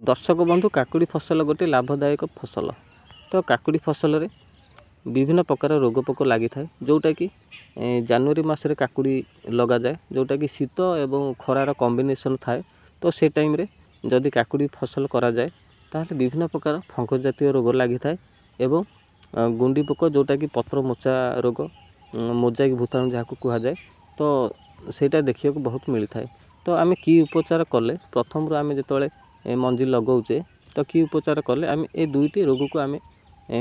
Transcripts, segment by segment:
दर्शक बंधु काकुड़ी फसल गोटे लाभदायक फसल। तो काकुड़ी फसल रे विभिन्न प्रकार रोग पोक लगी था जोटा कि जनवरी मासरे काकुड़ी लगा जाए जोटा कि शीत एवं खरार कॉम्बिनेशन थाए। तो से टाइम रे जदि काकुड़ी फसल करा जाए ताहले विभिन्न प्रकार फंगस जातीय रोग लगी थाए एवं गुंडी पोक जोटा कि पत्र मोचा रोग मोजाइक भूताणु जहाँ कह जाए। तो सेटा देखिए बहुत मिलता है। तो आम कि उपचार कले प्रथम आम जो मंजी लगाऊे तो कि उपचार कले आम ए दुईटी रोग को आम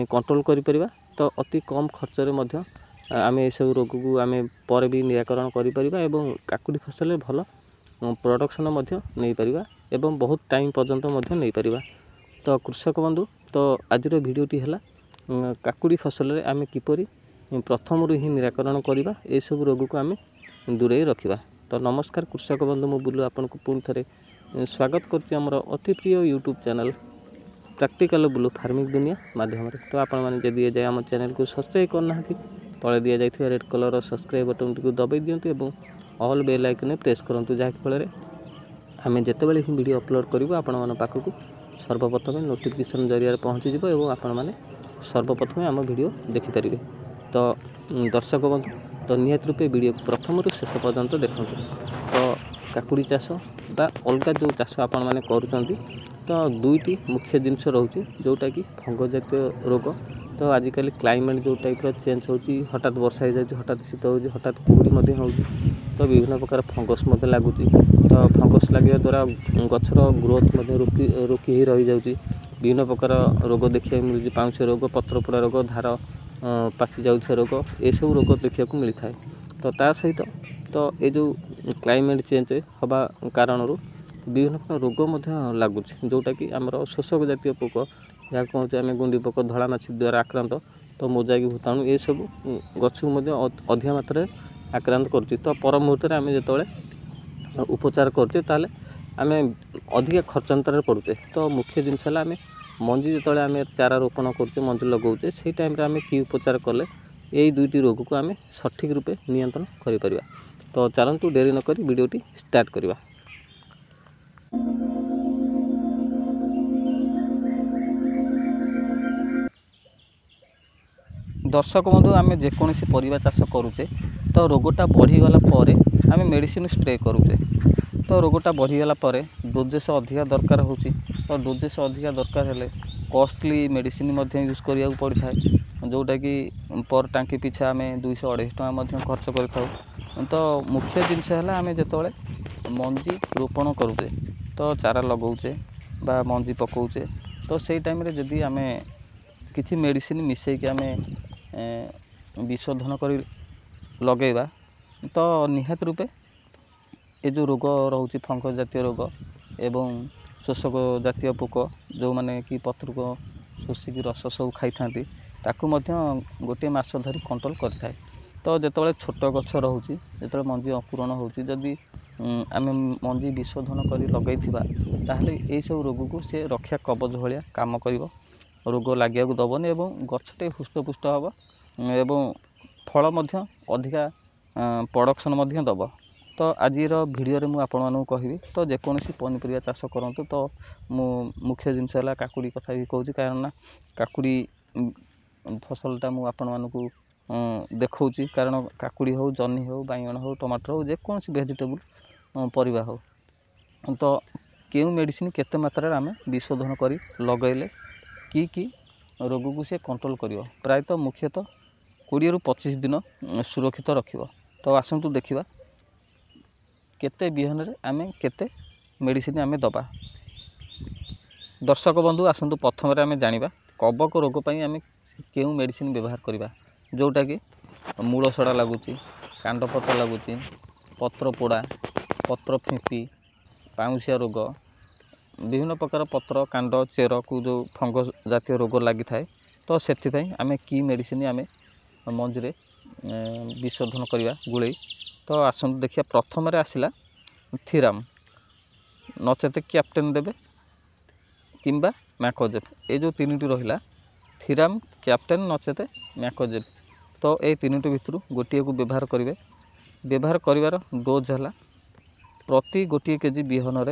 कंट्रोल करिपरिबा। तो अति कम खर्च रे आम ये सब रोग को आम पर भी निराकरण करिपरिबा एवं काकुड़ी फसल भल प्रोडक्शन नहीं परिबा एवं बहुत टाइम पर्यंत नहीं परिबा। तो कृषक बंधु तो आज भिडटी है काकुड़ी फसल रे आम किपरि प्रथम ही निराकरण करवा ये सब रोग को आम दूरे रखा। तो नमस्कार कृषक बंधु मु बुलू आपन को पुणी थे स्वागत करमर अति प्रिय YouTube channel practical blue farming दुनिया माध्यम। तो आपण मैंने जब ये जाए आम चैनल को सब्सक्राइब करना तले दि जाइए red colour subscribe button T दबाई दिंतु ऑल बेल आइकन प्रेस करूँ जहाँफल आम जितेबाला ही वीडियो अपलोड करूँ आपण पाखक सर्वप्रथम नोटिफिकेशन जरिया पहुँची और आपण मैंने सर्वप्रथम आम वीडियो देखिपारे। तो दर्शक बंधु तो निहत रूपे वीडियो प्रथम शेष पर्यंत देखते। तो काकुड़ी चाष बा अलग जो चाष आपण मैंने करुँच तो दुईटी मुख्य जिनस रोचे जोटा कि फंगस जातीय रोग। तो आजिकल क्लाइमेट जो टाइप चेंज होची हठात वर्षा हो जाए हठात शीत हो हठात कुहुड़ी हो तो विभिन्न प्रकार फंगस लगुच। तो फंगस लगे द्वारा गचर ग्रोथ रोकी ही रही जाऊँगी। विभिन्न प्रकार रोग देखा मिलूँ पाउँश रोग पत्रपोड़ा रोग धार पासी जाऊे रोग ये सब रोग देखा मिलता है। तो ता सहित तो ये जो क्लाइमेट चेंज हवा कारण विभिन्न प्रकार रोग लगुच जोटा कि आमर शोषक जातीय पोक जहाँ कहते आम गुंडी पोक धला माछी द्वारा आक्रांत। तो मोजाइक भूताणु ये सब गछ को अधिक मात्रा आक्रांत कर। तो पर मुहूर्त आम जो उपचार करते ताले आम अधिक खर्चांतर पड़ुचे। तो मुख्य जिनस आम मंजी जो आम चारा रोपण करते मंजी लगाऊे से टाइम आम कि उपचार कले यही दुईटी रोग को आम सठिक रूपे नियंत्रण करिपरिबा। तो चलतु डेरी नक वीडियोटी स्टार्ट करवा। दर्शक बंधु आम जेकोसी परिबा चाष करुचे तो रोगटा बढ़ीगला आम मेडिसिन स्प्रे करुचे। तो रोगटा बढ़ीगला डोजेस अधिका दरकार होची। तो डोजेस अधिका दरकार हेले कॉस्टली मेडिसिन यूज करिया पड़ता है जोटा कि पर टांकी पिछा आम 200-250 टका खर्च कर। तो मुख्य जिनस है आम जो मंजी रोपण करुचे तो चारा लगाऊे बा मंजी पकाऊे तो से टाइम रे जदि आम किसी मेडिसिन मिसेक आम विशोधन कर लगेगा तो निहात रूपे ये जो रोग रोचे फंगस जातीय रोग एवं शोषक जातीय पोक जो माने कि पत्र को शोषिक रस सब खाई ताकू गोटे मास धरी कंट्रोल करें। तो जिते छोट गछ रोचे जो मंजी अंकुरण होदी आम मंजी विशोधन कर लगे ये सब रोग को सी रक्षा कवच भाया काम कर रोग लगे दबनी एवं गछटे हुष्टपुष्ट हम एवं फल अधिका प्रोडक्शन दब। तो आज भिडियो रे मुझे कहबी तो जेकोसी पनीपरिया चाष करूँ तो मुख्य जिनस है काकुड़ी कथा भी कहूँ कारण काकुड़ी फसलटा मुझे देखा कारण काकुड़ी हो जनी हो बैगण हो टमाटर हो जेकोसी वेजिटेबल परिबा हो तो क्यों मेडिसिन केते मात्रा आम विशोधन कर लगैले कि रोग को सी कंट्रोल कर प्रायतः मुख्यतः 20 ରୁ 25 दिन सुरक्षित रखिब। तो आसतु देखा केते बिहन रे आम केते मेडिसिन आम दबा। दर्शक बंधु आसतु प्रथम आम जानिबा कबक रोग पई आम केउ मेडिसिन व्यवहार करबा जोटा कि मूल सड़ा लगुच कांड पचा लगुच पत्र पोड़ा पत्र फिंपी पाउँसिया रोग विभिन्न प्रकार पत्र कांड चेर को जो फंगस जातीय रोग लगी थाए। तो से आम कि मेडिसिन आम मंजूरे विशोधन करवा गुड़े। तो आसतु देखिए प्रथम आसला थीराम नचेत कैप्टेन देवे किंबा मैकोजेब ये जो तीन रहा थीराम कैप्टेन नचेत मैकोजेब। तो ये तीन भितर गोटे को व्यवहार करेंगे। व्यवहार कर डोज है प्रति गोटे केजी बिहन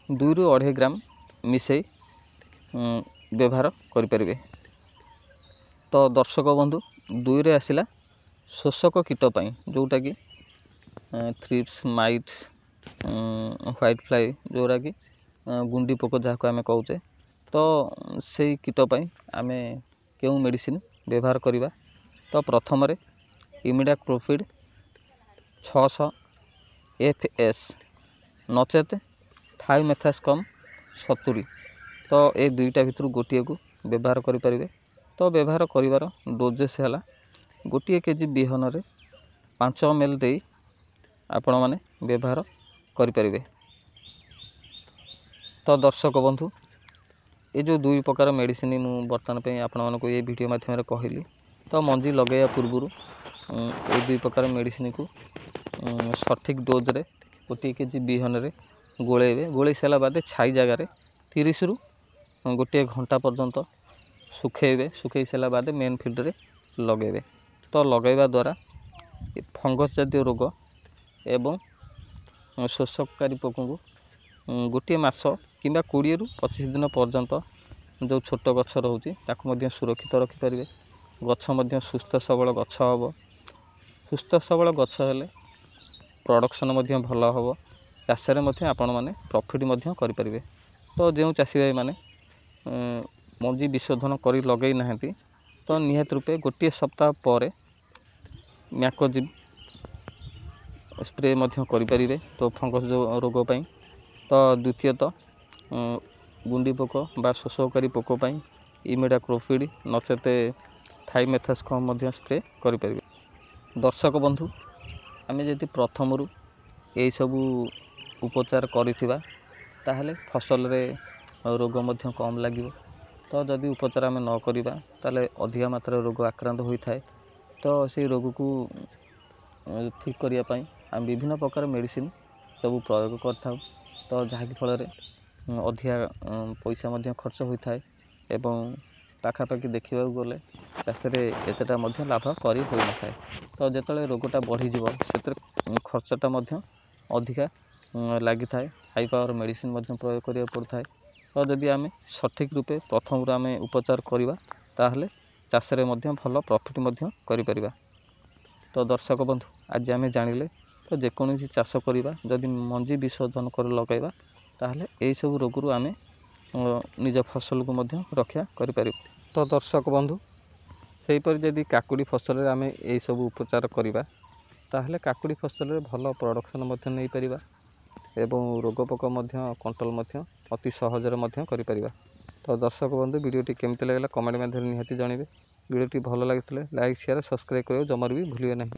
2 ରୁ 2.5 ग्राम ମିଶାଇ ବ୍ୟବହାର କରିପାରିବେ। ତ ଦର୍ଶକ ବନ୍ଧୁ, 2ରେ ଆସିଲା ଶୋଷକ କୀଟ ପାଇଁ, ଯେଉଁଟାକି ଥ୍ରିପ୍ସ, ମାଇଟ୍ସ, ହ୍ୱାଇଟ୍ ଫ୍ଲାଏ, ଯେଉଁଟାକି ଗୁଣ୍ଡି ପୋକ ଯାହାକୁ ଆମେ କହୁଛେ। ତ ସେଇ କୀଟ ପାଇଁ ଆମେ କେଉଁ ମେଡ଼ିସିନ୍ ବ୍ୟବହାର କରିବା? ତ ପ୍ରଥମରେ ଇମିଡାକ୍ଲୋପିଡ୍ 600 FS ନଚେତ୍ ଥାଇମେଥାକ୍ସମ୍ 70। ତ ଏ ଦୁଇଟା ଭିତରୁ ଗୋଟିଏକୁ ବ୍ୟବହାର କରିପାରିବେ। ତ ବ୍ୟବହାର କରିବାର ଡୋଜେସ୍ ହେଲା 1 kg ବିହନରେ 5 ml ଦେଇ ଆପଣମାନେ ବ୍ୟବହାର କରିପାରିବେ। ତ ଦର୍ଶକ ବନ୍ଧୁ, ଏ ଯେଉଁ 2 ପ୍ରକାର ମେଡ଼ିସିନ୍ ମୁଁ ବର୍ତ୍ତମାନ ପାଇଁ ଆପଣମାନଙ୍କୁ ଏ ଭିଡ଼ିଓ ମାଧ୍ୟମରେ କହିଲି। ତ ମଞ୍ଜି ଲଗାଇବା ପୂର୍ବରୁ ଏ 2 ପ୍ରକାର ମେଡ଼ିସିନ୍କୁ ସଠିକ୍ ଡୋଜ୍ରେ 1 kg ବିହନରେ ଗୋଳେଇବେ। ଗୋଳେଇ ସାରିଲା ବାଦେ ଛାଇ ଜାଗାରେ 30ରୁ 1 ଘଣ୍ଟା ପର୍ଯ୍ୟନ୍ତ ଶୁଖେଇବେ। ଶୁଖେଇ ସାରିଲା ବାଦେ ମେନ୍ ଫିଲ୍ଡରେ ଲଗାଇବେ। ତ ଲଗାଇବା ଦ୍ୱାରା ଫଙ୍ଗସ୍ ଜାତୀୟ ରୋଗ ଏବଂ ଶୋଷକକାରୀ ପୋକଙ୍କୁ 1 ମାସ କିମ୍ବା 20ରୁ 25 ଦିନ ପର୍ଯ୍ୟନ୍ତ ଯେଉଁ ଛୋଟ ଗଛ ରହୁଛି ତାକୁ ମଧ୍ୟ ସୁରକ୍ଷିତ ରଖିପାରିବେ। ଗଛ ମଧ୍ୟ ସୁସ୍ଥ ସବଳ ଗଛ ହେବ। ସୁସ୍ଥ ସବଳ ଗଛ ହେଲେ ପ୍ରଡ଼କ୍ସନ୍ ମଧ୍ୟ ଭଲ ହେବ। ଚାଷରେ ମଧ୍ୟ ଆପଣମାନେ ପ୍ରଫିଟ୍ ମଧ୍ୟ କରିପାରିବେ। ତ ଯେଉଁ ଚାଷୀ ଭାଇମାନେ ମଞ୍ଜି ବିଶୋଧନ କରି ଲଗାଇ ନାହାନ୍ତି, ତ ନିହାତି ରୂପେ 1 ସପ୍ତାହ ପରେ ମ୍ୟାକୋଜିବ୍ ସ୍ପ୍ରେ ମଧ୍ୟ କରିପାରିବେ ତ ଫଙ୍ଗସ୍ ରୋଗ ପାଇଁ। ତ ଦ୍ୱିତୀୟତଃ ଗୁଣ୍ଡି ପୋକ ବା ଶୋଷକକାରୀ ପୋକ ପାଇଁ ଇମିଡାକ୍ଲୋପିଡ୍ ନଚେତ୍ ଥାଇମେଥାକ୍ସମ୍ ମଧ୍ୟ ସ୍ପ୍ରେ କରିପାରିବେ। ଦର୍ଶକ ବନ୍ଧୁ, ଆମେ ଯଦି ପ୍ରଥମରୁ ଏହିସବୁ ଉପଚାର କରିଥିବା ତାହେଲେ ଫସଲରେ ରୋଗ ମଧ୍ୟ କମ୍ ଲାଗିବ। ତ ଯଦି ଉପଚାର ଆମେ ନ କରିବା ତାହେଲେ ଅଧିକା ମାତ୍ରାରେ ରୋଗ ଆକ୍ରାନ୍ତ ହୋଇଥାଏ। ତ ସେଇ ରୋଗକୁ ଠିକ୍ କରିବା ପାଇଁ ଆମେ ବିଭିନ୍ନ ପ୍ରକାର ମେଡ଼ିସିନ୍ ସବୁ ପ୍ରୟୋଗ କରିଥାଉ। ତ ଯାହାକି ଫଳରେ ଅଧିକା ପଇସା ମଧ୍ୟ ଖର୍ଚ୍ଚ ହୋଇଥାଏ ଏବଂ ପାଖାପାଖି ଦେଖିବାକୁ ଗଲେ ଚାଷରେ ଏତେଟା ମଧ୍ୟ ଲାଭ କରି ହୋଇନଥାଏ। ତ ଯେତେବେଳେ ରୋଗଟା ବଢ଼ିଯିବ ସେଥିରେ ଖର୍ଚ୍ଚଟା ମଧ୍ୟ ଅଧିକା ଲାଗିଥାଏ। ହାଇ ପାୱାର ମେଡ଼ିସିନ୍ ମଧ୍ୟ ପ୍ରୟୋଗ କରିବାକୁ ପଡ଼ିଥାଏ। ତ ଯଦି ଆମେ ସଠିକ୍ ରୂପେ ପ୍ରଥମରୁ ଆମେ ଉପଚାର କରିବା ତାହେଲେ ଚାଷରେ ମଧ୍ୟ ଭଲ ପ୍ରଫିଟ୍ ମଧ୍ୟ କରିପାରିବା। ତ ଦର୍ଶକ ବନ୍ଧୁ, ଆଜି ଆମେ ଜାଣିଲେ ତ ଯେକୌଣସି ଚାଷ କରିବା ଯଦି ମଞ୍ଜି ବିଶୋଧନ କରି ଲଗାଇବା ତାହେଲେ ଏହିସବୁ ରୋଗରୁ ଆମେ ନିଜ ଫସଲକୁ ମଧ୍ୟ ରକ୍ଷା କରିପାରିବୁ। ତ ଦର୍ଶକ ବନ୍ଧୁ, ସେହିପରି ଯଦି କାକୁଡ଼ି ଫସଲରେ ଆମେ ଏହିସବୁ ଉପଚାର କରିବା ତାହେଲେ କାକୁଡ଼ି ଫସଲରେ ଭଲ ପ୍ରଡ଼କ୍ସନ୍ ମଧ୍ୟ ନେଇପାରିବା ଏବଂ ରୋଗ ପୋକ ମଧ୍ୟ କଣ୍ଟ୍ରୋଲ୍ ମଧ୍ୟ ଅତି ସହଜରେ ମଧ୍ୟ କରିପାରିବା। ତ ଦର୍ଶକ ବନ୍ଧୁ, ଭିଡ଼ିଓଟି କେମିତି ଲାଗିଲା କମେଣ୍ଟ ମାଧ୍ୟମରେ ନିହାତି ଜଣାଇବେ। ଭିଡ଼ିଓଟି ଭଲ ଲାଗିଥିଲେ ଲାଇକ୍, ସେୟାର, ସବସ୍କ୍ରାଇବ୍ କରିବାକୁ ଜମାରୁ ବି ଭୁଲିବେ ନାହିଁ।